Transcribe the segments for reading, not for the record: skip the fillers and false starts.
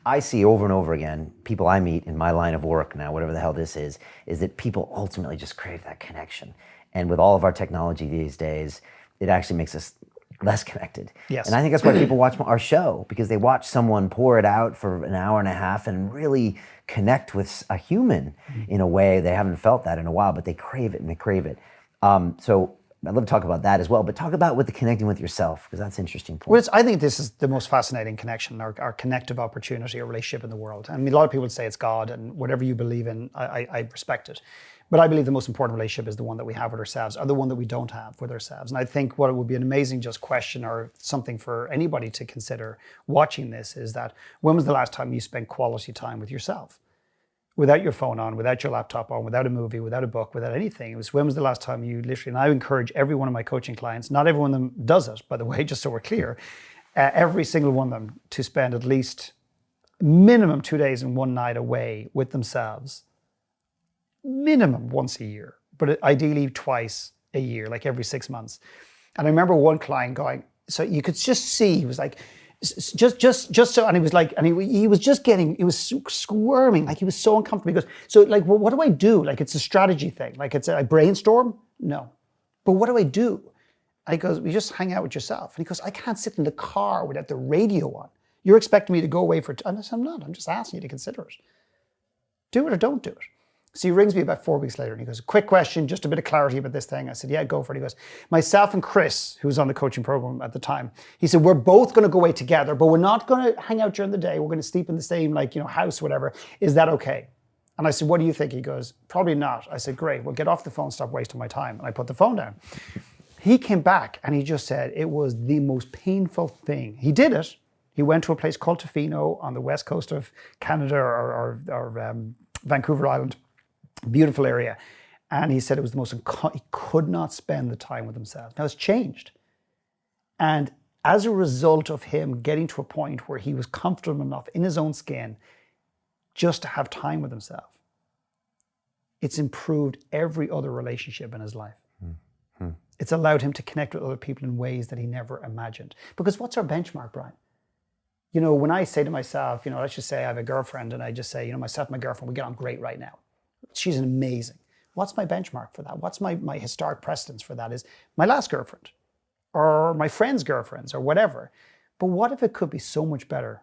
I see over and over again, people I meet in my line of work now, whatever the hell this is that people ultimately just crave that connection. And with all of our technology these days, it actually makes us less connected. Yes. And I think that's why people watch our show, because they watch someone pour it out for an hour and a half and really connect with a human in a way they haven't felt that in a while, but they crave it and they crave it. So I'd love to talk about that as well, but talk about with the connecting with yourself, because that's an interesting point. Well, I think this is the most fascinating connection, our connective opportunity, or relationship in the world. I mean, a lot of people would say it's God, and whatever you believe in, I respect it. But I believe the most important relationship is the one that we have with ourselves, or the one that we don't have with ourselves. And I think what would be an amazing just question, or something for anybody to consider watching this, is that when was the last time you spent quality time with yourself? Without your phone on, without your laptop on, without a movie, without a book, without anything. It was, when was the last time you literally, and I encourage every one of my coaching clients, not every one of them does it, by the way, just so we're clear, every single one of them to spend at least minimum 2 days and 1 night away with themselves, minimum once a year, but ideally twice a year, like every 6 months. And I remember one client going, so you could just see, he was like, just so, and he was like, and he was just getting, he was squirming, like he was so uncomfortable. He goes, so like, well, what do I do? Like, it's a strategy thing. Like, I brainstorm? No. But what do I do? And he goes, you just hang out with yourself. And he goes, I can't sit in the car without the radio on. You're expecting me to go away for, and I said, I'm not, I'm just asking you to consider it. Do it or don't do it. So he rings me about 4 weeks later and he goes, quick question, just a bit of clarity about this thing. I said, yeah, go for it. He goes, myself and Chris, who was on the coaching program at the time, he said, we're both going to go away together, but we're not going to hang out during the day. We're going to sleep in the same, like, house, whatever. Is that okay? And I said, what do you think? He goes, probably not. I said, great, well, get off the phone, stop wasting my time. And I put the phone down. He came back and he just said it was the most painful thing. He did it. He went to a place called Tofino on the west coast of Canada, or Vancouver Island. Beautiful area. And he said it was the most, he could not spend the time with himself. Now it's changed. And as a result of him getting to a point where he was comfortable enough in his own skin just to have time with himself, it's improved every other relationship in his life. Mm-hmm. It's allowed him to connect with other people in ways that he never imagined. Because what's our benchmark, Brian? When I say to myself, let's just say I have a girlfriend and I just say, myself and my girlfriend, we get on great right now. She's amazing. What's my benchmark for that? What's my historic precedence for that? Is my last girlfriend or my friend's girlfriends or whatever. But what if it could be so much better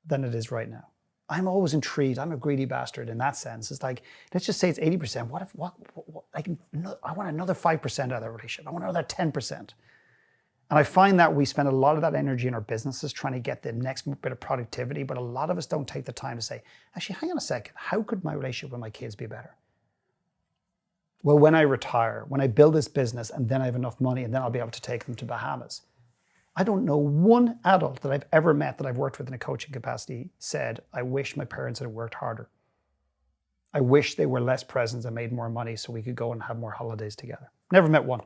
than it is right now? I'm always intrigued. I'm a greedy bastard in that sense. It's like, let's just say it's 80%. What if I want another 5% out of that relationship. I want another 10%. And I find that we spend a lot of that energy in our businesses trying to get the next bit of productivity, but a lot of us don't take the time to say, actually, hang on a second, how could my relationship with my kids be better? Well, when I retire, when I build this business, and then I have enough money, and then I'll be able to take them to Bahamas. I don't know one adult that I've ever met that I've worked with in a coaching capacity said, I wish my parents had worked harder. I wish they were less present and made more money so we could go and have more holidays together. Never met one.